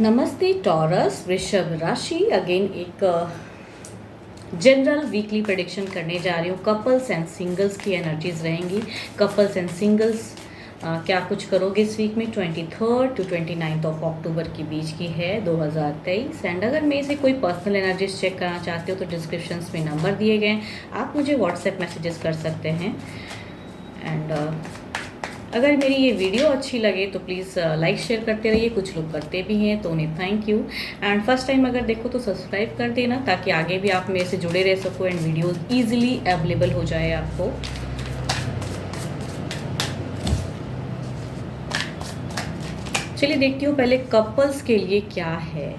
नमस्ते टॉरस वृषभ राशि अगेन एक जनरल वीकली प्रेडिक्शन करने जा रही हूँ। कपल्स एंड सिंगल्स की एनर्जीज रहेंगी। कपल्स एंड सिंगल्स क्या कुछ करोगे इस वीक में 23 टू 29 ऑफ अक्टूबर के बीच की है 2023। एंड अगर मेरे से कोई पर्सनल एनर्जीज चेक करना चाहते हो तो डिस्क्रिप्शन में नंबर दिए गए, आप मुझे व्हाट्सएप मैसेजेस कर सकते हैं। एंड अगर मेरी ये वीडियो अच्छी लगे तो प्लीज़ लाइक शेयर करते रहिए। कुछ लोग करते भी हैं तो उन्हें thank you. And first time अगर देखो तो सब्सक्राइब कर देना ताकि आगे भी आप मेरे से जुड़े रह सको एंड वीडियो ईजिली अवेलेबल हो जाए आपको। चलिए देखती हूँ पहले कपल्स के लिए क्या है,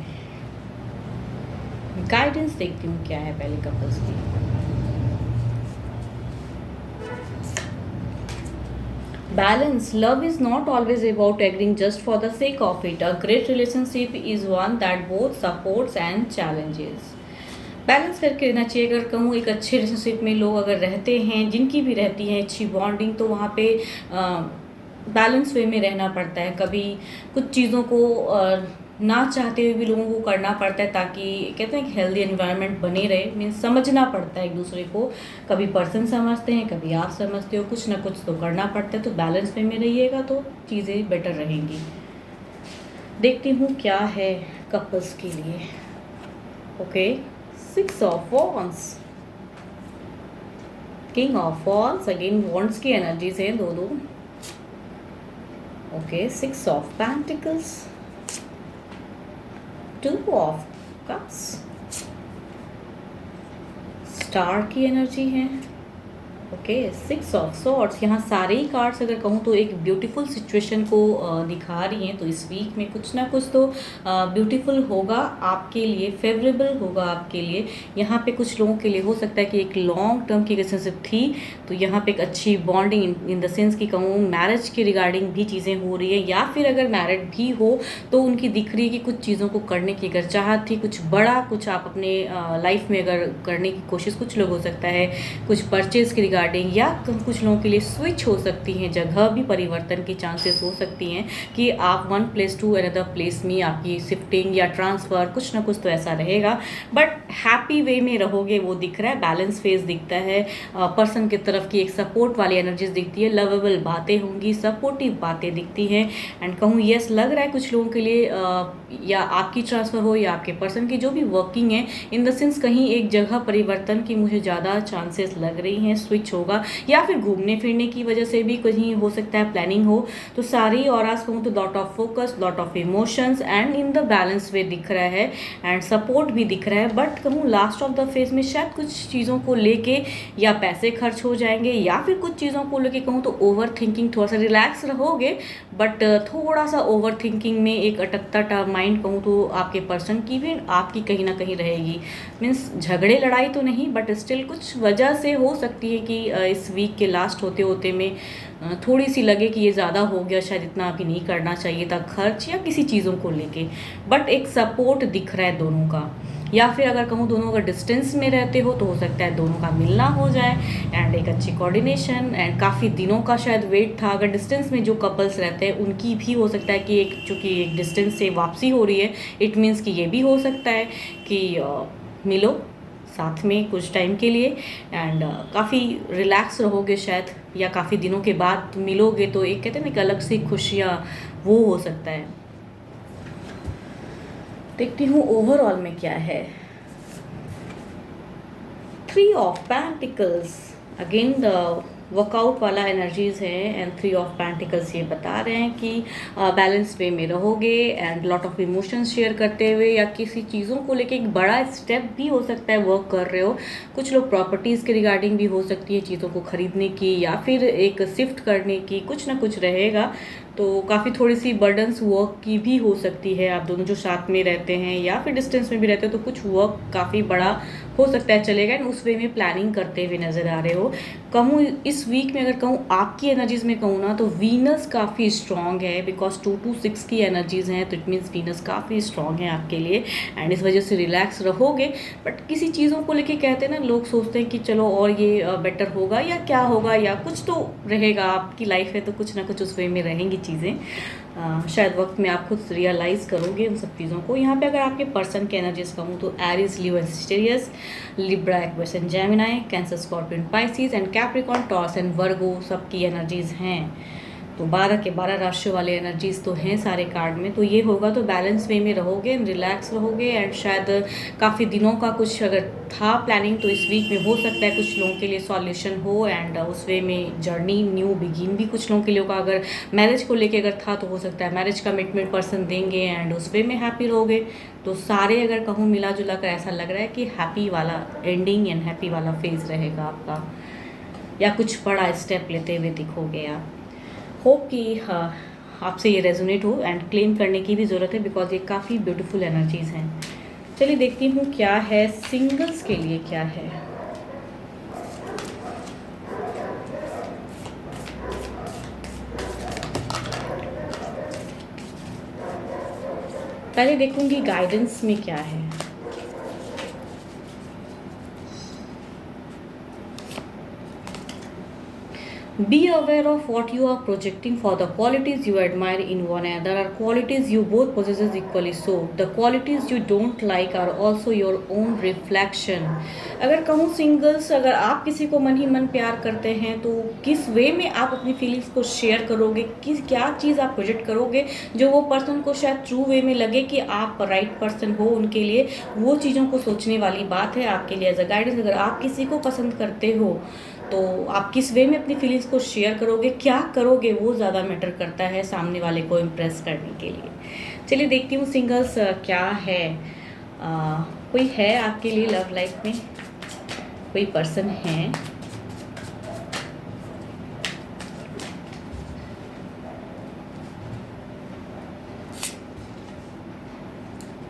गाइडेंस देखती हूँ क्या है पहले कपल्स की। Balance. Love is not always about agreeing just for the sake of it. A great relationship is one that both supports and challenges. Balance करके रहना चाहिए। अगर कहूँ एक अच्छे रिलेशनशिप में लोग अगर रहते हैं, जिनकी भी रहती है अच्छी बॉन्डिंग, तो वहाँ पे बैलेंस वे में रहना पड़ता है। कभी कुछ चीज़ों को ना चाहते हुए भी लोगों को करना पड़ता है ताकि कहते हैं कि हेल्दी एनवायरनमेंट बने रहे। मीन्स समझना पड़ता है एक दूसरे को। कभी पर्सन समझते हैं, कभी आप समझते हो, कुछ ना कुछ तो करना पड़ता है। तो बैलेंस वे में रहिएगा तो चीज़ें बेटर रहेंगी। देखती हूँ क्या है कपल्स के लिए। Okay, 6 of wands, king of wands, again wands की एनर्जीज हैं दो। Okay, 6 of pentacles, 2 of cups, star की एनर्जी है। Okay, 6 of swords. यहाँ सारे ही कार्ड्स अगर कहूँ तो एक ब्यूटीफुल सिचुएशन को दिखा रही हैं। तो इस वीक में कुछ ना कुछ तो ब्यूटीफुल होगा आपके लिए, फेवरेबल होगा आपके लिए। यहाँ पे कुछ लोगों के लिए हो सकता है कि एक लॉन्ग टर्म की रिलेशनशिप थी, तो यहाँ पे एक अच्छी बॉन्डिंग इन द सेंस कि कहूँ मैरिज के रिगार्डिंग भी चीज़ें हो रही है। या फिर अगर मैरिड भी हो तो उनकी दिख रही है कि कुछ चीज़ों को करने की अगर चाहत थी, कुछ बड़ा कुछ आप अपने लाइफ में अगर करने की कोशिश, कुछ लोग हो सकता है कुछ परचेज के रिगार्डिंग, या कुछ लोगों के लिए स्विच हो सकती हैं, जगह भी परिवर्तन की चांसेस हो सकती हैं कि आप one place to another place में आपकी शिफ्टिंग या ट्रांसफ़र, कुछ ना कुछ तो ऐसा रहेगा। बट हैप्पी वे में रहोगे वो दिख रहा है। बैलेंस फेज दिखता है। पर्सन की तरफ की एक सपोर्ट वाली एनर्जीज दिखती है। लवेबल बातें होंगी, सपोर्टिव बातें दिखती हैं। एंड कहूँ यस लग रहा है कुछ लोगों के लिए या आपकी ट्रांसफ़र हो या आपके पर्सन की जो भी वर्किंग है, इन द सेंस कहीं एक जगह परिवर्तन की मुझे ज़्यादा चांसेस लग रही हैं। स्विच होगा या फिर घूमने फिरने की वजह से भी कहीं हो सकता है प्लानिंग हो। तो सारी ऑरास कहूँ तो lot of focus, lot of emotions and in the balance way दिख रहा है। एंड सपोर्ट भी दिख रहा है। बट कहूँ लास्ट ऑफ द फेज में शायद कुछ चीज़ों को लेके या पैसे खर्च हो जाएंगे, या फिर कुछ चीज़ों को लेके कहूँ तो ओवर थिंकिंग, थोड़ा सा रिलैक्स रहोगे बट थोड़ा सा ओवर थिंकिंग में एक अटकता माइंड कहूँ तो आपके पर्सन की भी आपकी कहीं ना कहीं रहेगी। मीन्स झगड़े लड़ाई तो नहीं बट स्टिल कुछ वजह से हो सकती है कि इस वीक के लास्ट होते होते में थोड़ी सी लगे कि ये ज़्यादा हो गया, शायद इतना अभी नहीं करना चाहिए था खर्च या किसी चीज़ों को लेके। बट एक सपोर्ट दिख रहा है दोनों का। या फिर अगर कहूँ दोनों अगर डिस्टेंस में रहते हो तो हो सकता है दोनों का मिलना हो जाए एंड एक अच्छी कोऑर्डिनेशन। एंड काफ़ी दिनों का शायद वेट था। अगर डिस्टेंस में जो कपल्स रहते हैं उनकी भी हो सकता है कि एक चूँकि एक डिस्टेंस से वापसी हो रही है, इट मीन्स कि ये भी हो सकता है कि मिलो साथ में कुछ टाइम के लिए एंड काफ़ी रिलैक्स रहोगे शायद, या काफ़ी दिनों के बाद मिलोगे तो एक कहते हैं ना एक अलग सी खुशियाँ वो हो सकता है। देखती हूँ ओवरऑल में क्या है। 3 of pentacles, again the workout वाला एनर्जीज है। एंड 3 ऑफ पेंटिकल्स ये बता रहे हैं कि बैलेंस वे में रहोगे and lot of emotions share करते हुए, या किसी चीज़ों को लेके एक बड़ा स्टेप भी हो सकता है वर्क कर रहे हो। कुछ लोग प्रॉपर्टीज़ के रिगार्डिंग भी हो सकती है, चीज़ों को खरीदने की या फिर एक शिफ्ट करने की, कुछ ना कुछ रहेगा। तो काफ़ी थोड़ी सी बर्डन्स वर्क की भी हो सकती है। आप दोनों जो साथ में रहते हैं या फिर डिस्टेंस में भी रहते हो तो कुछ वर्क काफ़ी बड़ा हो सकता है चलेगा एंड उस वे में प्लानिंग करते हुए नज़र आ रहे हो। कहूँ इस वीक में अगर कहूँ आपकी एनर्जीज में कहूँ ना तो वीनस काफ़ी स्ट्रॉन्ग है, बिकॉज 2 to 6 की एनर्जीज हैं। तो इट मीन्स वीनस काफ़ी स्ट्रॉन्ग है आपके लिए एंड इस वजह से रिलैक्स रहोगे। बट किसी चीज़ों को लेके कहते हैं ना, लोग सोचते हैं कि चलो और ये बेटर होगा या क्या होगा या कुछ तो रहेगा। आपकी लाइफ है तो कुछ ना कुछ उस वे में रहेंगी चीज़ें। शायद वक्त में आप खुद रियलाइज़ करोगे उन सब चीज़ों को। यहाँ पे अगर आपके पर्सन की एनर्जीज कहूँ तो Aries, Leo and Sagittarius, Libra, Aquarius and Gemini, cancer, scorpion, Pisces and Capricorn, taurus and वर्गो सबकी एनर्जीज हैं। तो 12 के 12 राशियों वाले एनर्जीज तो हैं सारे कार्ड में। तो ये होगा तो बैलेंस वे में रहोगे, रिलैक्स रहोगे एंड शायद काफ़ी दिनों का कुछ अगर था प्लानिंग तो इस वीक में हो सकता है कुछ लोगों के लिए सॉल्यूशन हो एंड उस वे में जर्नी न्यू बिगिन भी कुछ लोगों के लिए होगा। अगर मैरिज को लेके अगर था तो हो सकता है मैरिज कमिटमेंट पर्सन देंगे एंड उस वे में हैप्पी रहोगे। तो सारे अगर कहूँ मिला जुला कर ऐसा लग रहा है कि हैप्पी वाला एंडिंग एंड हैप्पी वाला फेज रहेगा आपका, या कुछ बड़ा स्टेप लेते हुए दिखोगे आप। होप कि आपसे ये रेजोनेट हो एंड क्लेम करने की भी ज़रूरत है बिकॉज ये काफ़ी ब्यूटीफुल एनर्जीज़ हैं। चलिए देखती हूँ क्या है सिंगल्स के लिए, क्या है। पहले देखूंगी गाइडेंस में क्या है। Be aware of what you are projecting for the qualities you admire in one another are qualities you both possesses equally so. The qualities you don't like are also your own reflection. अगर कहूँ singles, अगर आप किसी को मन ही मन प्यार करते हैं तो किस वे में आप अपनी फीलिंग्स को शेयर करोगे, किस क्या चीज़ आप प्रोजेक्ट करोगे जो वो पर्सन को शायद ट्रू वे में लगे कि आप राइट पर्सन हो उनके लिए, वो चीज़ों को सोचने वाली बात है आपके लिए एज अ गाइडेंस। अगर आप किसी को पसंद करते हो तो आप किस वे में अपनी फीलिंग्स को शेयर करोगे, क्या करोगे, वो ज़्यादा मैटर करता है सामने वाले को इम्प्रेस करने के लिए। चलिए देखती हूँ सिंगल्स क्या है। कोई है आपके लिए लव लाइफ में, कोई पर्सन है।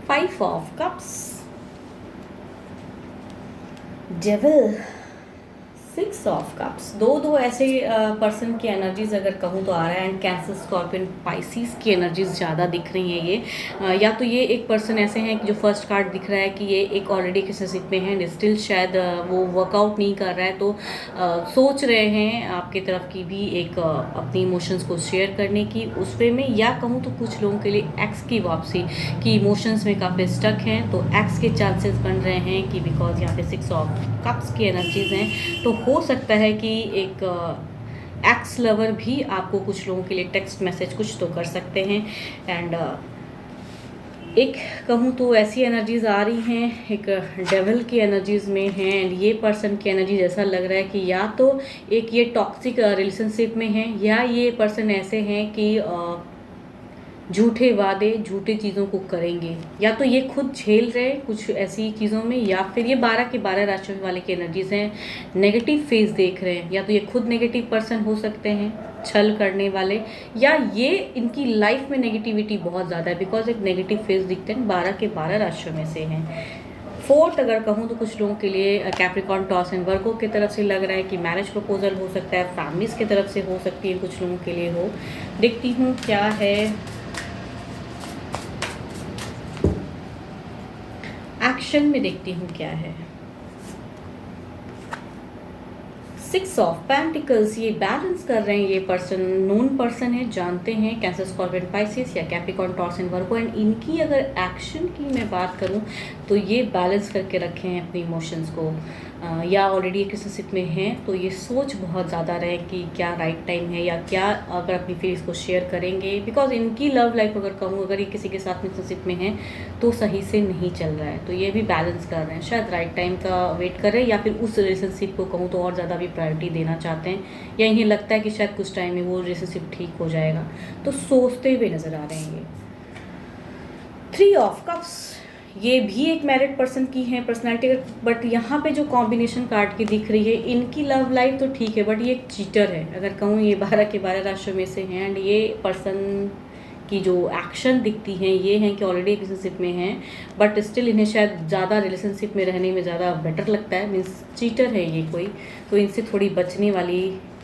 Five of cups, devil, six of cups. दो ऐसे पर्सन की एनर्जीज अगर कहूँ तो आ रहा है एंड कैंसर, स्कॉर्पियन, पाइसिस की एनर्जीज ज़्यादा दिख रही हैं ये। या तो ये एक पर्सन ऐसे हैं कि जो फर्स्ट कार्ड दिख रहा है कि ये एक ऑलरेडी रिलेशनशिप में है, स्टिल शायद वो वर्कआउट नहीं कर रहा है तो सोच रहे हैं आपकी तरफ की भी एक अपनी इमोशंस को शेयर करने की उस वे में। या कहूँ तो कुछ लोगों के लिए एक्स की वापसी की इमोशंस में काफ़ी स्टक हैं तो एक्स के चांसेस बन रहे हैं कि बिकॉज यहाँ पे सिक्स ऑफ कप्स की एनर्जीज हैं तो हो सकता है कि एक एक्स लवर भी आपको कुछ लोगों के लिए टेक्स्ट मैसेज कुछ तो कर सकते हैं। एंड एक कहूँ तो ऐसी एनर्जीज आ रही हैं, एक डेविल की एनर्जीज में हैं एंड ये पर्सन की एनर्जीज ऐसा लग रहा है कि या तो एक ये टॉक्सिक रिलेशनशिप में है या ये पर्सन ऐसे हैं कि झूठे वादे, झूठे चीज़ों को करेंगे, या तो ये खुद झेल रहे कुछ ऐसी चीज़ों में या फिर ये 12 के 12 राशियों वाले की एनर्जीज हैं, नेगेटिव फेज देख रहे हैं। या तो ये खुद नेगेटिव पर्सन हो सकते हैं, छल करने वाले, या ये इनकी लाइफ में नेगेटिविटी बहुत ज़्यादा है बिकॉज एक नेगेटिव फेज दिखते हैं, 12 के 12 राशियों में से हैं। फोर्थ अगर कहूँ तो कुछ लोगों के लिए कैप्रिकॉर्न, टॉरस एंड वर्गो की तरफ से लग रहा है कि मैरिज प्रपोजल हो सकता है, फैमिलीज की तरफ से हो सकती है, कुछ लोगों के लिए हो। देखती हूँ क्या है एक्शन में, देखती हूँ क्या है। सिक्स ऑफ पेंटिकल्स, ये बैलेंस कर रहे हैं, ये पर्सन नोन पर्सन है, जानते हैं, कैंसर, स्कॉर्पियन, पाइसिस या Capricorn, taurus and Virgo. And इनकी अगर एक्शन की मैं बात करूं तो ये बैलेंस करके रखे हैं अपनी इमोशंस को, या ऑलरेडी एक रिलेशनशिप में हैं तो ये सोच बहुत ज़्यादा रहे कि क्या राइट टाइम है या क्या अगर अपनी फीलिंग्स को शेयर करेंगे बिकॉज इनकी लव लाइफ अगर कहूँ अगर ये किसी के साथ रिलेशनशिप में है तो सही से नहीं चल रहा है तो ये भी बैलेंस कर रहे हैं, शायद राइट टाइम का वेट कर रहे हैं या फिर उस रिलेशनशिप को कहूँ तो और ज़्यादा भी प्रायोरिटी देना चाहते हैं या इन्हें लगता है कि शायद कुछ टाइम में वो रिलेशनशिप ठीक हो जाएगा तो सोचते हुए नज़र आ रहे हैं ये। थ्री ऑफ कप्स, ये भी एक मैरिड पर्सन की है पर्सनालिटी, बट यहाँ पे जो कॉम्बिनेशन कार्ड की दिख रही है इनकी लव लाइफ तो ठीक है बट ये एक चीटर है अगर कहूँ, ये 12 के 12 राशियों में से हैं एंड ये पर्सन की जो एक्शन दिखती हैं ये हैं कि ऑलरेडी रिलेशनशिप में हैं बट स्टिल इन्हें शायद ज़्यादा रिलेशनशिप में रहने में ज़्यादा बेटर लगता है, मीन्स चीटर है ये कोई, तो इनसे थोड़ी बचने वाली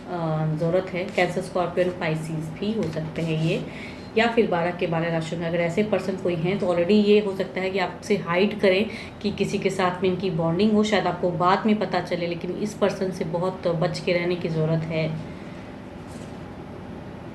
ज़रूरत है। कैंसर, स्कॉर्पियन, पाइसिस भी हो सकते हैं ये, या फिर 12 के 12 राशियों में अगर ऐसे पर्सन कोई हैं तो ऑलरेडी ये हो सकता है कि आपसे हाइड करें कि किसी के साथ में इनकी बॉन्डिंग हो, शायद आपको बाद में पता चले, लेकिन इस पर्सन से बहुत बच के रहने की ज़रूरत है।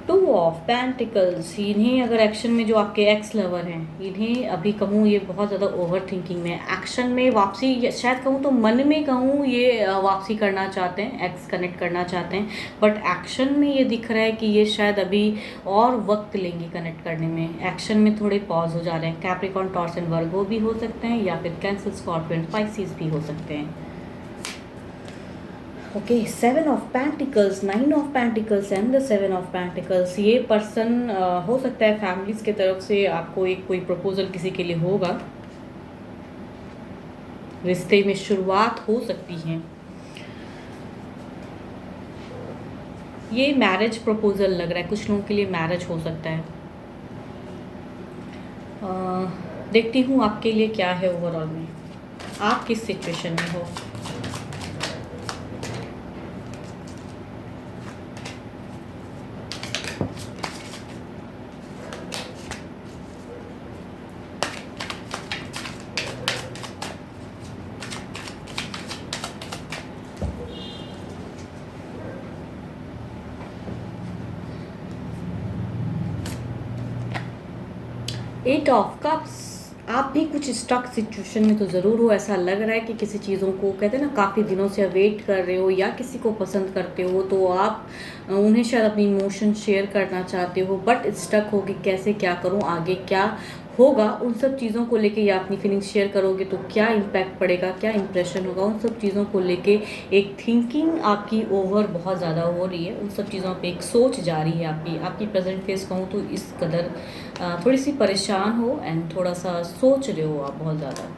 2 ऑफ पेंटिकल्स, इन्हें अगर एक्शन में जो आपके एक्स लवर हैं, इन्हें अभी कहूँ ये बहुत ज़्यादा ओवर थिंकिंग में, एक्शन में वापसी, शायद कहूँ तो मन में कहूँ ये वापसी करना चाहते हैं, एक्स कनेक्ट करना चाहते हैं, बट एक्शन में ये दिख रहा है कि ये शायद अभी और वक्त लेंगे कनेक्ट करने में। एक्शन में थोड़े पॉज हो जा रहे हैं। कैप्रिकॉर्न, टॉरस एंड वर्गो भी हो सकते हैं, या फिर कैंसर, स्कॉर्पियो, पाइसिस भी हो सकते हैं। Okay, 7 of pentacles, 9 of pentacles and the 7 of pentacles. ये पर्सन हो सकता है फैमिलीज की तरफ से आपको एक कोई प्रपोजल किसी के लिए होगा, रिश्ते में शुरुआत हो सकती है। ये मैरिज प्रपोजल लग रहा है, कुछ लोगों के लिए मैरिज हो सकता है। देखती हूँ आपके लिए क्या है ओवरऑल में, आप किस सिचुएशन में हो। एट ऑफ कप्स, आप भी कुछ स्टक सिचुएशन में तो ज़रूर हो। ऐसा लग रहा है कि किसी चीज़ों को, कहते हैं ना, काफ़ी दिनों से वेट कर रहे हो, या किसी को पसंद करते हो तो आप उन्हें शायद अपनी इमोशन शेयर करना चाहते हो, बट स्टक हो कि कैसे क्या करूं, आगे क्या होगा। उन सब चीज़ों को लेके, या अपनी फीलिंग्स शेयर करोगे तो क्या इम्पैक्ट पड़ेगा, क्या इंप्रेशन होगा, उन सब चीज़ों को लेके एक थिंकिंग आपकी ओवर बहुत ज़्यादा हो रही है। उन सब चीज़ों पे एक सोच जा रही है आपकी प्रेजेंट फेस कहूँ तो इस कदर थोड़ी सी परेशान हो एंड थोड़ा सा सोच रहे हो आप बहुत ज़्यादा।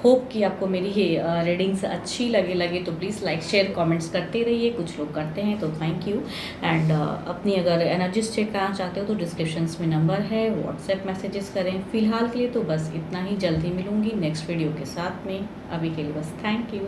होप कि आपको मेरी ये रीडिंग्स अच्छी लगे तो प्लीज़ लाइक, शेयर, कमेंट्स करते रहिए। कुछ लोग करते हैं तो थैंक यू। एंड अपनी अगर एनर्जीज चेक करना चाहते हो तो डिस्क्रिप्शंस में नंबर है, व्हाट्सएप मैसेजेस करें। फ़िलहाल के लिए तो बस इतना ही, जल्दी मिलूंगी नेक्स्ट वीडियो के साथ में। अभी के लिए बस थैंक यू।